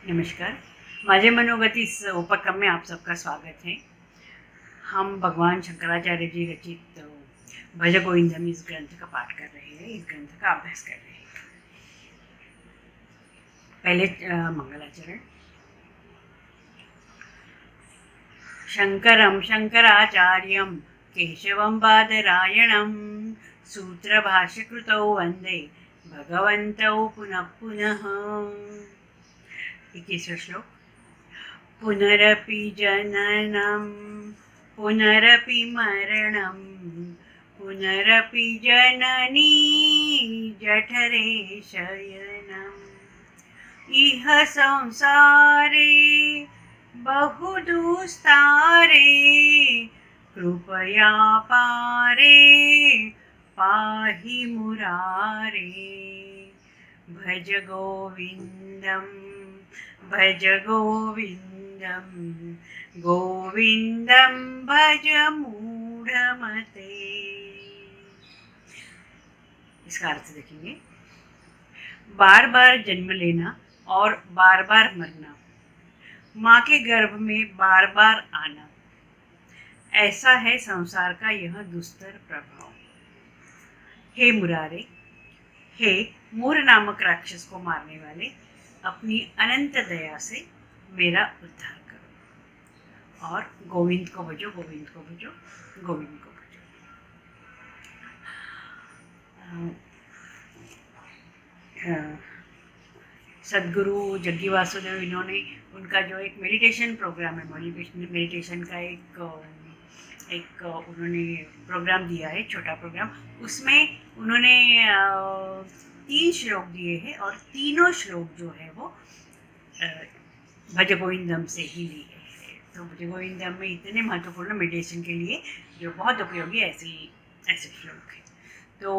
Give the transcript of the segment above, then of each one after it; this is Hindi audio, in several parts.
नमस्कार। माझे मनोगत इस उपक्रम में आप सबका स्वागत है। हम भगवान शंकराचार्य जी रचित भज गोविंदम इस ग्रंथ का पाठ कर रहे हैं, इस ग्रंथ का अभ्यास कर रहे हैं। पहले मंगलाचरण। शंकरं शंकराचार्यं केशवं बादरायणं सूत्रभाष्यकृतौ वन्दे भगवन्तौ पुनः पुनः। 21वां श्लोक। पुनरपि जननं पुनरपि मरणं पुनरपि जननी जठरे शयनम् इह संसारे बहुदुस्तारे कृपया पारे पाहि मुरारे भज गोविन्दं गोविन्दं भज मूढ़मते। इसका अर्थ देखेंगे। बार बार जन्म लेना और बार बार मरना, माँ के गर्भ में बार बार आना, ऐसा है संसार का यह दुस्तर प्रभाव। हे मुरारे, हे मूर नामक राक्षस को मारने वाले, अपनी अनंत दया से मेरा उद्धार करो और गोविंद को भजो, गोविंद को भजो, गोविंद को भजो। सदगुरु जग्गी वासुदेव, इन्होंने उनका जो एक मेडिटेशन प्रोग्राम है, मेडिटेशन का एक उन्होंने प्रोग्राम दिया है, छोटा प्रोग्राम। उसमें उन्होंने 3 श्लोक दिए हैं और तीनों श्लोक जो है वो भज गोविंदम से ही लिए हैं। तो भज गोविंदम में इतने महत्वपूर्ण मेडिटेशन के लिए जो बहुत उपयोगी ऐसे श्लोक हैं। तो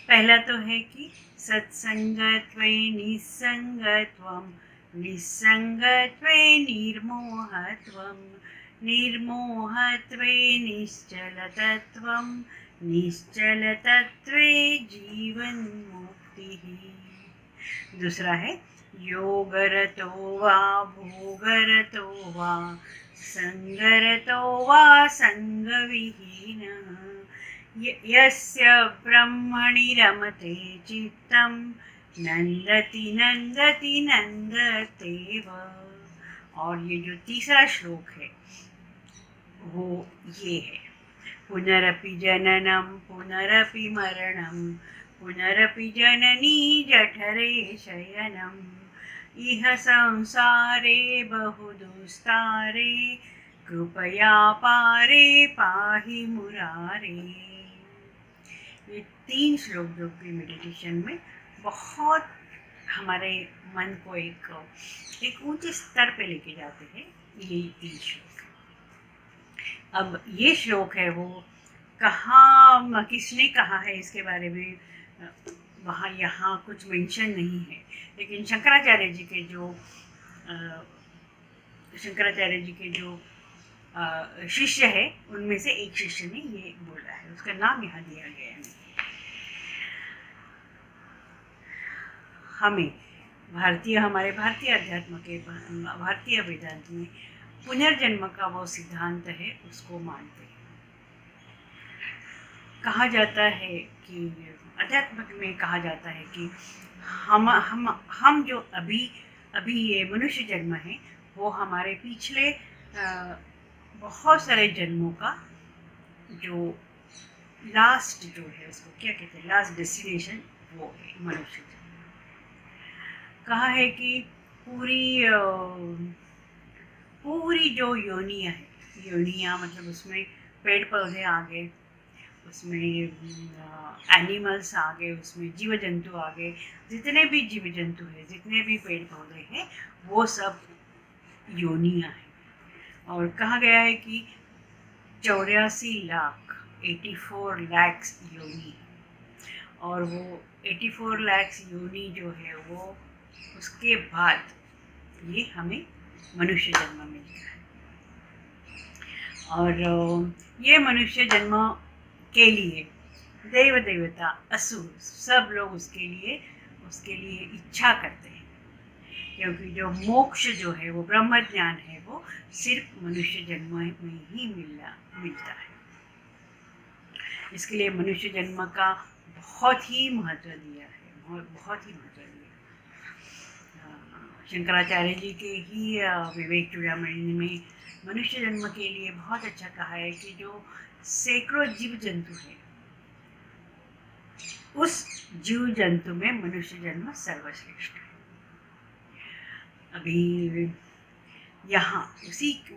पहला तो है कि सत्संगत्वे निस्संगत्वं, निस्संगत्वे निर्मोहत्वं, निर्मोहत्वे निश्चलतत्वं, निश्चलतत्वे जीवन्मुक्तिः। दूसरा है योगरतो वा भोगरतो वा संगरतो वा संगविहीनः, यस्य ब्रह्मणि रमते चित्तं नंदति नंदति नंदतेव। और ये जो तीसरा श्लोक है वो ये है, पुनरपि जननं पुनरपि मरणं पुनरपि जननी जठरे शयनम् इह संसारे बहुदुस्तारे कृपया पारे पाहि मुरारे। ये 3 श्लोक जो कि मेडिटेशन में बहुत हमारे मन को एक ऊंचे स्तर पे लेके जाते हैं। ये 3 श्लोक। अब ये श्लोक है वो कहाँ, किसने कहा है इसके बारे में वहाँ यहाँ कुछ मेंशन नहीं है, लेकिन शंकराचार्य जी के जो शिष्य है उनमें से एक शिष्य ने ये बोला है, उसका नाम यहाँ दिया गया है। हमारे भारतीय अध्यात्म के, भारतीय वेदांत में पुनर्जन्म का वो सिद्धांत है, उसको मानते हैं। कहा जाता है कि अध्यात्म में कहा जाता है कि हम जो अभी ये मनुष्य जन्म है वो हमारे पिछले बहुत सारे जन्मों का जो लास्ट जो है, उसको क्या कहते हैं, लास्ट डेस्टिनेशन, वो है मनुष्य जन्म। कहा है कि पूरी जो योनियाँ मतलब उसमें पेड़ पौधे आ गए, उसमें एनिमल्स आ गए, उसमें जीव जंतु आ गए, जितने भी जीव जंतु हैं, जितने भी पेड़ पौधे हैं, वो सब योनियाँ हैं। और कहा गया है कि 84 लाख 84 लाख योनि, और वो 84 लाख योनि जो है वो उसके बाद ये हमें मनुष्य जन्म मिलता है। और ये मनुष्य जन्म के लिए देव देवता असुर सब लोग उसके लिए इच्छा करते हैं। क्योंकि जो मोक्ष जो है, वो ब्रह्म ज्ञान है, वो सिर्फ मनुष्य जन्म में ही मिलता है। इसके लिए मनुष्य जन्म का बहुत ही महत्व दिया है, बहुत ही महत्व दिया। शंकराचार्य जी के ही विवेक चूड़ामणि में मनुष्य जन्म के लिए बहुत अच्छा कहा है कि जो सैकड़ों जीव जंतु है, उस जीव जंतु में मनुष्य जन्म सर्वश्रेष्ठ है। अभी यहाँ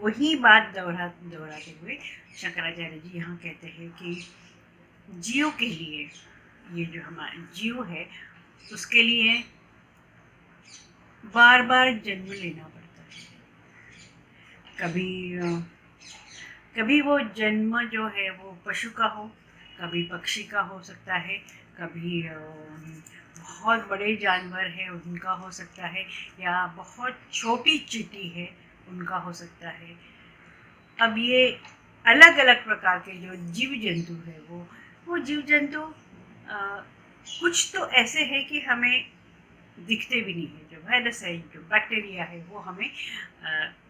वही बात दोहराते हुए शंकराचार्य जी यहाँ कहते हैं कि जीव के लिए, ये जो हमारा जीव है, उसके लिए बार बार जन्म लेना पड़ता है। कभी वो जन्म जो है वो पशु का हो, कभी पक्षी का हो सकता है, कभी बहुत बड़े जानवर है उनका हो सकता है, या बहुत छोटी चींटी है उनका हो सकता है। अब ये अलग अलग प्रकार के जो जीव जंतु है, वो जीव जंतु कुछ तो ऐसे है कि हमें दिखते भी नहीं है। जो वायरस है, जो बैक्टीरिया है, वो हमें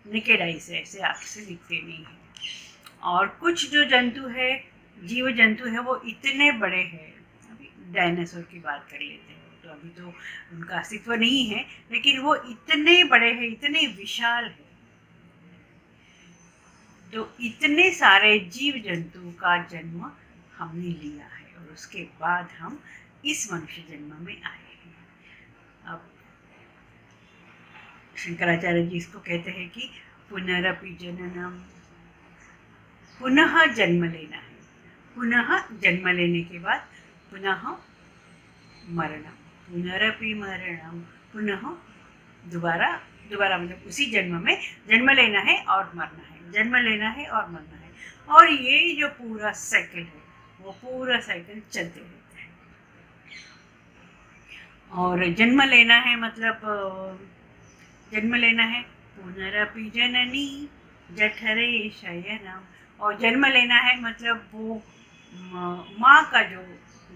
नेकेड आई से, ऐसे आँख से दिखते नहीं है। और कुछ जो जंतु है, जीव जंतु है, वो इतने बड़े हैं। अभी डायनासोर की बात कर लेते हैं, तो अभी तो उनका अस्तित्व नहीं है, लेकिन वो इतने बड़े हैं, इतने विशाल है। तो इतने सारे जीव जंतु का जन्म हमने लिया है, और उसके बाद हम इस मनुष्य जन्म में आए हैं। अब शंकराचार्य जी इसको कहते हैं कि पुनरपि जननम, पुनः जन्म लेना है। पुनः जन्म लेने के बाद पुनः मरणम, पुनरपि मरणम, पुनः दोबारा मतलब उसी जन्म में जन्म लेना है और मरना है, जन्म लेना है और मरना है। और ये जो पूरा साइकिल है, वो पूरा साइकिल चलते रहता है। और जन्म लेना है मतलब जन्म लेना है पुनरपि जननी जठरे शयनम, और जन्म लेना है मतलब वो माँ का जो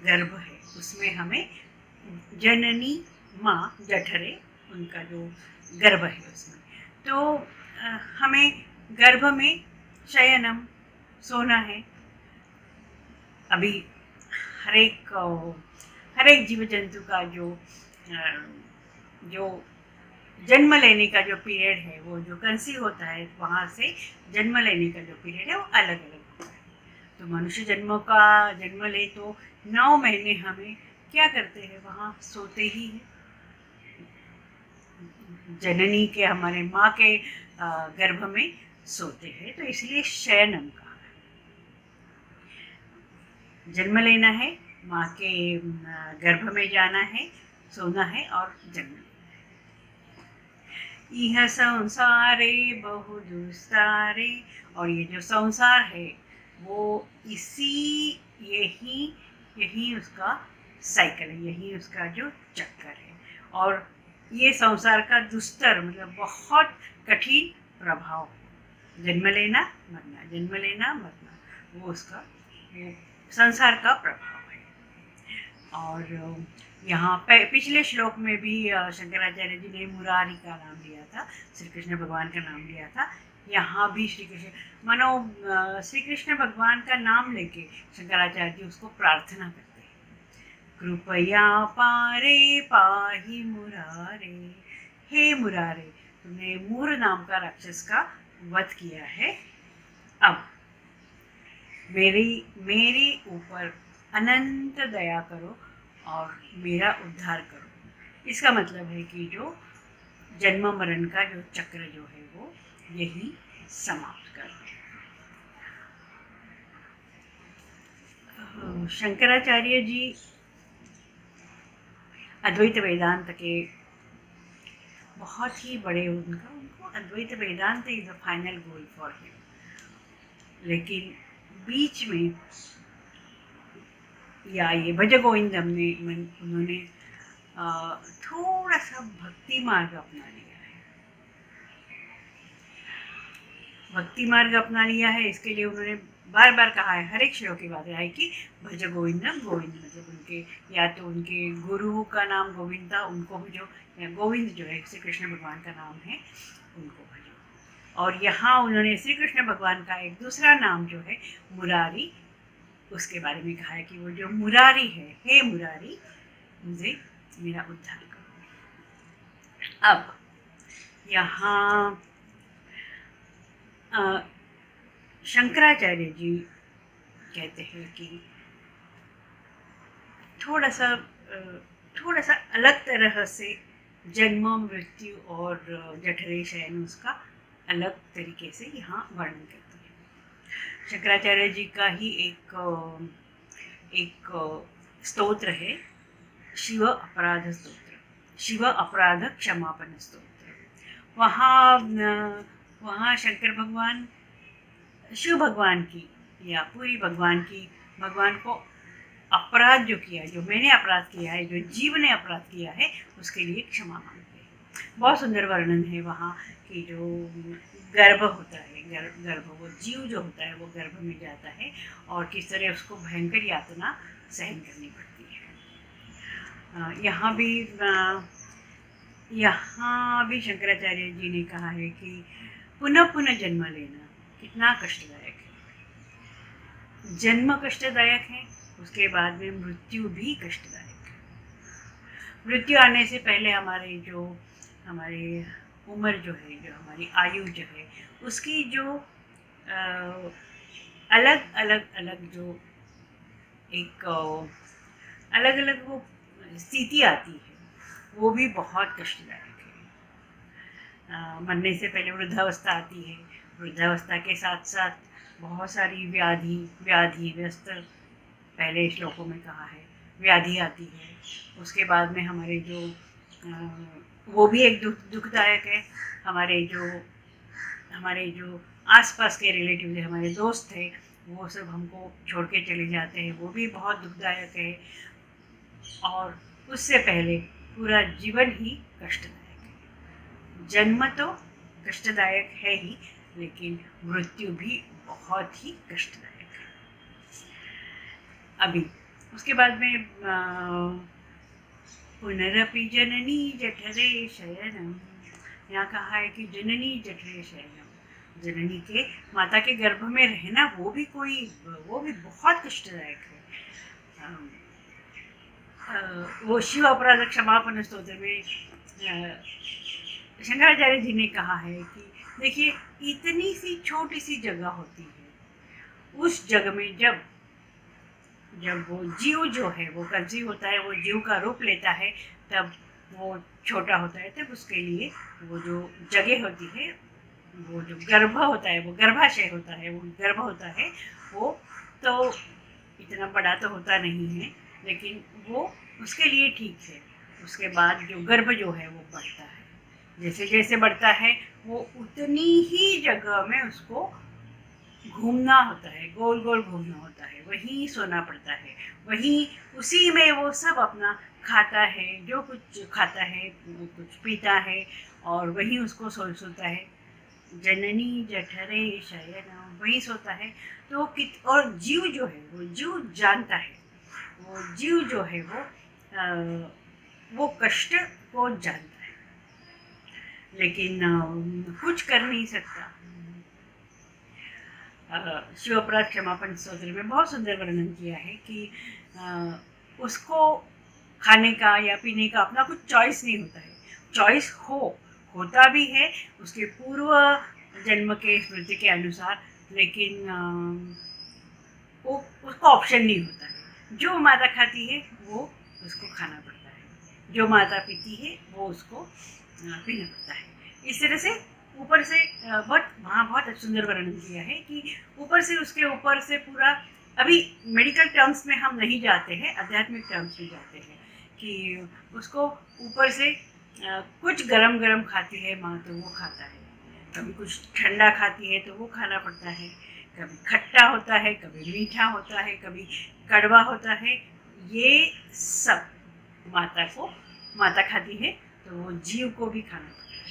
गर्भ है, उसमें हमें जननी माँ जठरे, उनका जो गर्भ है उसमें, तो हमें गर्भ में शयनम, सोना है। अभी हर एक जीव जंतु का जो जन्म लेने का जो पीरियड है, वो जो कंसीव होता है, वहाँ से जन्म लेने का जो पीरियड है वो अलग अलग होता है। तो मनुष्य जन्म ले तो 9 महीने हमें क्या करते हैं, वहाँ सोते ही हैं। जननी के, हमारे माँ के गर्भ में सोते हैं, तो इसलिए शयनम कहा है। जन्म लेना है, माँ के गर्भ में जाना है, सोना है और जन्म लेना है। यह संसारे बहु दुस्तारे, और ये जो संसार है वो यही उसका साइकिल है, यही उसका जो चक्कर है। और ये संसार का दुस्तर मतलब बहुत कठिन प्रभाव है। जन्म लेना मरना, जन्म लेना मरना, वो उसका संसार का प्रभाव है। और यहाँ पिछले श्लोक में भी शंकराचार्य जी ने मुरारी का नाम लिया था, श्री कृष्ण भगवान का नाम लिया था। यहाँ भी श्री कृष्ण भगवान का नाम लेके शंकराचार्य जी उसको प्रार्थना करते हैं, कृपया पारे पाहि मुरारे, हे मुरारे, तुमने मूर नाम का राक्षस का वध किया है, अब मेरी ऊपर अनंत दया करो और मेरा उद्धार करो। इसका मतलब है कि जो जन्म मरण का जो चक्र जो है वो यही समाप्त कर दो। शंकराचार्य जी अद्वैत वेदांत के बहुत ही बड़े, उनको Advaita Vedanta is the final goal for him. लेकिन बीच में या ये भज गोविंदम में उन्होंने थोड़ा सा भक्ति मार्ग अपना लिया है। भक्ति मार्ग अपना लिया है, इसके लिए उन्होंने बार बार कहा है, हर एक श्लोक की बात है कि भज गोविंदम, गोविंद मतलब उनके, या तो उनके गुरु का नाम गोविंद था, उनको भी जो गोविंद जो है श्री कृष्ण भगवान का नाम है, उनको भजो। और यहाँ उन्होंने श्री कृष्ण भगवान का एक दूसरा नाम जो है मुरारी, उसके बारे में कहा है कि वो जो मुरारी है, हे मुरारी मुझे मेरा उद्धार करो। अब यहाँ शंकराचार्य जी कहते हैं कि थोड़ा सा अलग तरह से जन्म मृत्यु और जठरे शयन उसका अलग तरीके से यहाँ वर्णन करते हैं। शंकराचार्य जी का ही एक स्तोत्र है, शिव अपराध स्तोत्र, शिव अपराध क्षमापन स्तोत्र। वहाँ शंकर भगवान शिव भगवान की या पूरी भगवान की, भगवान को अपराध जो किया है, जो मैंने अपराध किया है, जो जीव ने अपराध किया है, उसके लिए क्षमा मांगते हैं। बहुत सुंदर वर्णन है वहाँ कि जो गर्भ होता है, गर्भ वो जीव जो होता है वो गर्भ में जाता है और किस तरह उसको भयंकर यातना सहन करनी पड़ती है। यहाँ भी शंकराचार्य जी ने कहा है कि पुनः पुनः जन्म लेना कितना कष्टदायक है। जन्म कष्टदायक है, उसके बाद में मृत्यु भी कष्टदायक है। मृत्यु आने से पहले हमारी उम्र जो है, जो हमारी आयु जो है, उसकी जो अलग अलग जो एक अलग अलग वो स्थिति आती है, वो भी बहुत कष्टदायक है। मरने से पहले वृद्धावस्था आती है, वृद्धावस्था के साथ साथ बहुत सारी व्याधि व्यस्त, पहले श्लोकों में कहा है व्याधि आती है। उसके बाद में हमारे जो वो भी एक दुखदायक है। हमारे जो आसपास के रिलेटिव थे, हमारे दोस्त थे, वो सब हमको छोड़ के चले जाते हैं, वो भी बहुत दुखदायक है। और उससे पहले पूरा जीवन ही कष्टदायक है। जन्म तो कष्टदायक है ही, लेकिन मृत्यु भी बहुत ही कष्टदायक है। अभी उसके बाद में पुनरपि जननी जठरे शयनम, यहाँ कहा है कि जननी जठरे शयनम, जननी के माता के गर्भ में रहना वो भी बहुत कष्टदायक है। वो शिव अपराध क्षमापन स्तोत्र में शंकराचार्य जी ने कहा है कि देखिए, इतनी सी छोटी सी जगह होती है, उस जगह में जब वो जीव जो है वो कंसीव होता है, वो जीव का रूप लेता है, तब वो छोटा होता है, तब उसके लिए वो जो जगह होती है, वो जो गर्भ होता है, वो गर्भाशय होता है, वो गर्भ होता है, वो तो इतना बड़ा तो होता नहीं है, लेकिन वो उसके लिए ठीक है। उसके बाद जो गर्भ जो है वो बढ़ता है, जैसे जैसे बढ़ता है वो उतनी ही जगह में उसको घूमना होता है, गोल गोल घूमना होता है, वहीं सोना पड़ता है, वहीं उसी में वो सब अपना खाता है, जो कुछ खाता है, कुछ पीता है, और वहीं उसको सोता है। जननी जठरे शयनम, वहीं सोता है। तो और जीव जो है, वो जीव जानता है, वो जीव जो है वो कष्ट को जानता है, लेकिन कुछ कर नहीं सकता। शिव अपराध क्षमापन स्तोत्र में बहुत सुंदर वर्णन किया है कि उसको खाने का या पीने का अपना कुछ चॉइस नहीं होता है। चॉइस होता भी है उसके पूर्व जन्म के स्मृति के अनुसार, लेकिन वो उसको ऑप्शन नहीं होता है। जो माता खाती है वो उसको खाना पड़ता है, जो माता पीती है वो उसको पीना पड़ता है। इस तरह से ऊपर से बहुत सुंदर वर्णन किया है कि ऊपर से उसके ऊपर से पूरा, अभी मेडिकल टर्म्स में हम नहीं जाते हैं, आध्यात्मिक टर्म्स में जाते हैं कि उसको ऊपर से कुछ गरम गरम खाती है माँ तो वो खाता है, कभी कुछ ठंडा खाती है तो वो खाना पड़ता है, कभी खट्टा होता है, कभी मीठा होता है, कभी कड़वा होता है। ये सब माता खाती है तो वो जीव को भी खाना पड़ता है।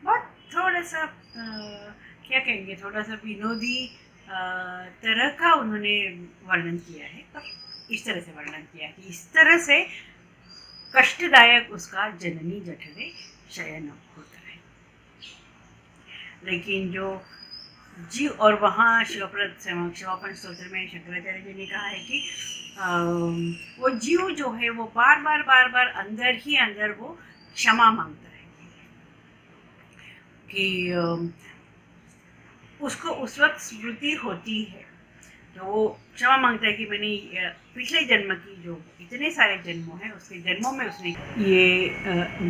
बहुत थोड़ा सा क्या कहेंगे, थोड़ा सा विनोदी तरह का उन्होंने वर्णन किया है, पर इस तरह से वर्णन किया है कि इस तरह से कष्टदायक उसका जननी जठरे शयन होता है। लेकिन जो जीव, और वहाँ शिवापन स्तोत्र में शंकराचार्य जी ने कहा है कि वो जीव जो है वो बार बार अंदर ही अंदर वो क्षमा मांगता है कि उसको उस वक्त स्मृति होती है, तो वो क्षमा मांगता है कि मैंने पिछले जन्म की जो इतने सारे जन्मों हैं उसके जन्मों में उसने ये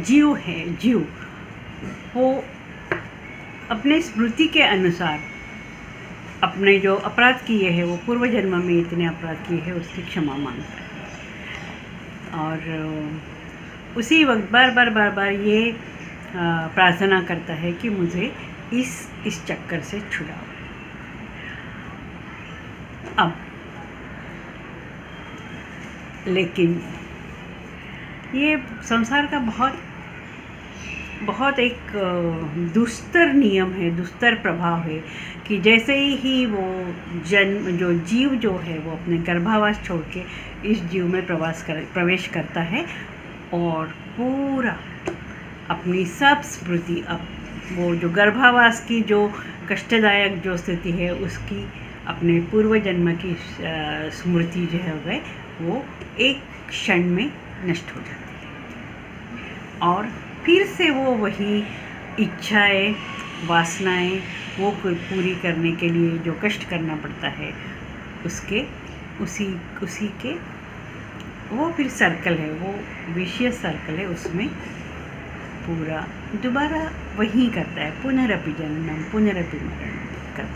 जीव वो अपने स्मृति के अनुसार अपने जो अपराध किए हैं, वो पूर्व जन्म में इतने अपराध किए हैं, उसकी क्षमा मांगता है। और उसी वक्त बार बार ये प्रार्थना करता है कि मुझे इस चक्कर से छुड़ाओ। अब लेकिन ये संसार का बहुत एक दुस्तर नियम है, दुस्तर प्रभाव है कि जैसे ही वो जीव जो है वो अपने गर्भावास छोड़ के इस जीव में प्रवेश करता है और पूरा अपनी सब स्मृति, अब वो जो गर्भावास की जो कष्टदायक जो स्थिति है उसकी अपने पूर्व जन्म की स्मृति जो है वो एक क्षण में नष्ट हो जाती है और फिर से वो वही इच्छाएं, वासनाएं वो पूरी करने के लिए जो कष्ट करना पड़ता है उसी के वो फिर सर्कल है, वो विशियस सर्कल है, उसमें पूरा दोबारा वही करता है, पुनरपि जन्मम पुनरपि मरणम करता है।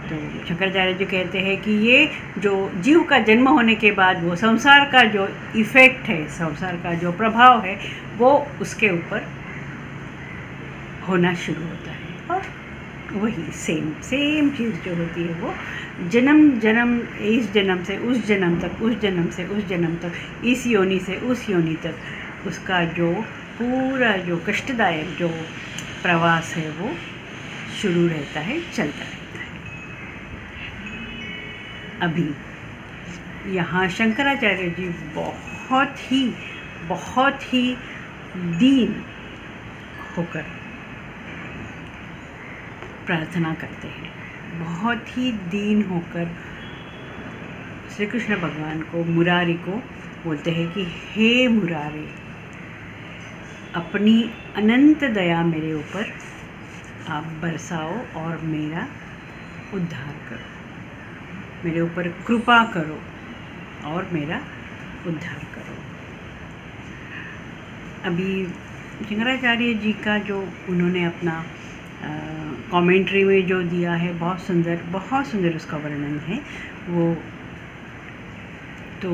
तो शंकराचार्य जी कहते हैं कि ये जो जीव का जन्म होने के बाद वो संसार का जो इफ़ेक्ट है, संसार का जो प्रभाव है, वो उसके ऊपर होना शुरू होता है और वही सेम चीज़ जो होती है वो जन्म इस जन्म से उस जन्म तक, उस जन्म से उस जन्म तक, इस योनि से उस योनि तक उसका जो पूरा जो कष्टदायक जो प्रवास है वो शुरू रहता है, चलता रहता है। अभी यहाँ शंकराचार्य जी बहुत ही दीन होकर प्रार्थना करते हैं, बहुत ही दीन होकर श्री कृष्ण भगवान को, मुरारी को बोलते हैं कि हे मुरारी, अपनी अनंत दया मेरे ऊपर आप बरसाओ और मेरा उद्धार करो, मेरे ऊपर कृपा करो और मेरा उद्धार करो। अभी शंकराचार्य जी का जो उन्होंने अपना कमेंट्री में जो दिया है, बहुत सुंदर उसका वर्णन है। वो तो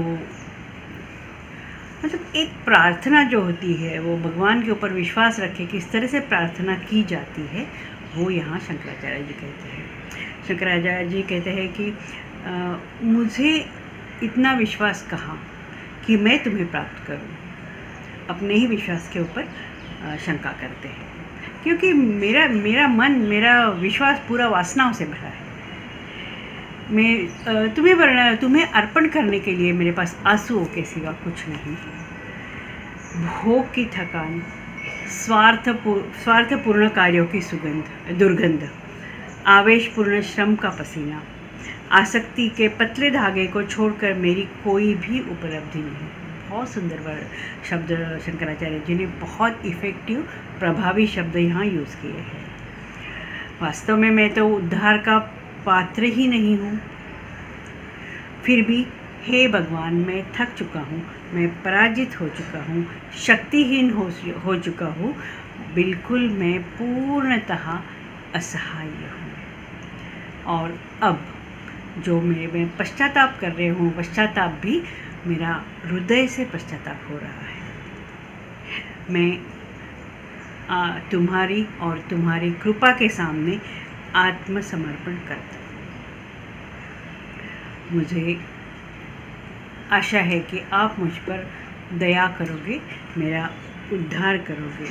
मतलब एक प्रार्थना जो होती है वो भगवान के ऊपर विश्वास रखे कि इस तरह से प्रार्थना की जाती है, वो यहाँ शंकराचार्य जी कहते हैं। शंकराचार्य जी कहते हैं कि मुझे इतना विश्वास कहाँ कि मैं तुम्हें प्राप्त करूँ। अपने ही विश्वास के ऊपर शंका करते हैं, क्योंकि मेरा विश्वास पूरा वासनाओं से भरा है। मैं तुम्हें अर्पण करने के लिए मेरे पास आंसुओं के सिवा कुछ नहीं। भोग की थकान, स्वार्थपूर्ण कार्यों की दुर्गंध, आवेशपूर्ण श्रम का पसीना, आसक्ति के पतले धागे को छोड़कर मेरी कोई भी उपलब्धि नहीं। बहुत सुंदर शब्द शंकराचार्य जी ने बहुत इफ़ेक्टिव, प्रभावी शब्द यहाँ यूज़ किए हैं। वास्तव में मैं तो उद्धार का पात्र ही नहीं हूँ, फिर भी हे भगवान, मैं थक चुका हूँ, मैं पराजित हो चुका हूँ, शक्तिहीन हो चुका हूँ, बिल्कुल मैं पूर्णतः असहाय हूँ। और अब जो मैं पश्चाताप कर रही हूँ, पश्चाताप भी मेरा हृदय से पश्चाताप हो रहा है। मैं तुम्हारी और तुम्हारी कृपा के सामने आत्मसमर्पण करता हूँ। मुझे आशा है कि आप मुझ पर दया करोगे, मेरा उद्धार करोगे,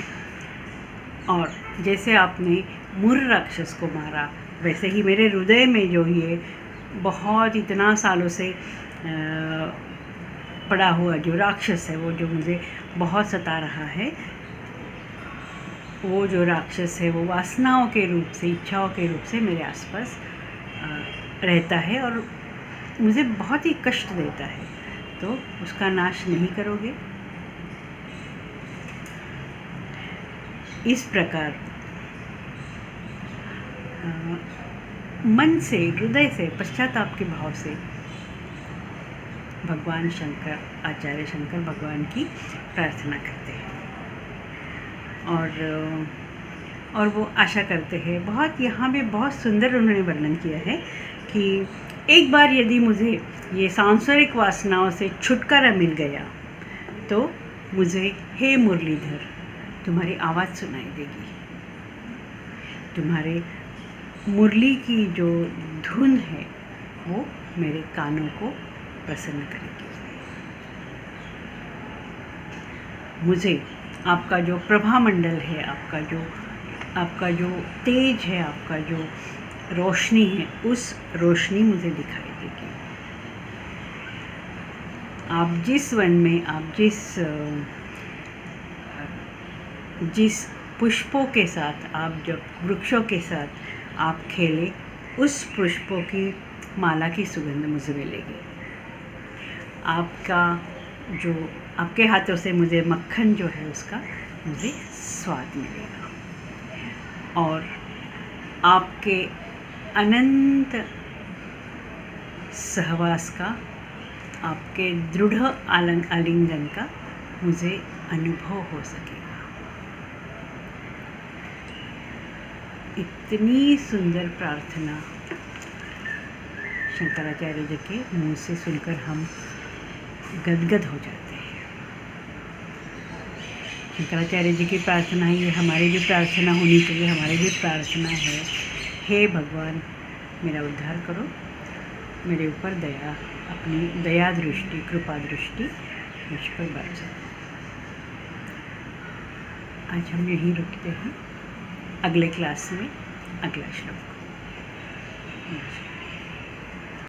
और जैसे आपने मुर राक्षस को मारा, वैसे ही मेरे हृदय में जो ये बहुत इतना सालों से पड़ा हुआ जो राक्षस है, वो जो मुझे बहुत सता रहा है, वो जो राक्षस है वो वासनाओं के रूप से, इच्छाओं के रूप से मेरे आसपास रहता है और मुझे बहुत ही कष्ट देता है। तो उसका नाश नहीं करोगे? इस प्रकार मन से, हृदय से, पश्चाताप के भाव से भगवान शंकर, आचार्य शंकर भगवान की प्रार्थना करते हैं और वो आशा करते हैं। बहुत यहाँ पे बहुत सुंदर उन्होंने वर्णन किया है कि एक बार यदि मुझे ये सांसारिक वासनाओं से छुटकारा मिल गया तो मुझे, हे मुरलीधर, तुम्हारी आवाज़ सुनाई देगी, तुम्हारे मुरली की जो धुन है वो मेरे कानों को प्रसन्न करेगी। मुझे आपका जो प्रभामंडल है, आपका जो तेज है, आपका जो रोशनी है, उस रोशनी मुझे दिखाई देगी। आप जिस वन में, आप जिस पुष्पों के साथ, आप जब वृक्षों के साथ आप खेले, उस पुष्पों की माला की सुगंध मुझे मिलेगी। आपके हाथों से मुझे मक्खन जो है उसका मुझे स्वाद मिलेगा और आपके अनंत सहवास का, आपके दृढ़ आलिंगन का मुझे अनुभव हो सकेगा। इतनी सुंदर प्रार्थना शंकराचार्य जी के मुँह से सुनकर हम गदगद हो जाते हैं। शंकराचार्य जी की प्रार्थना है, ये हमारी भी प्रार्थना होनी चाहिए। हमारी भी प्रार्थना है, हे भगवान, मेरा उद्धार करो, मेरे ऊपर दया, अपनी दया दृष्टि, कृपा दृष्टि मुझ पर बरसाओ। आज हम यहीं रुकते हैं, अगले क्लास में अगला श्लोक।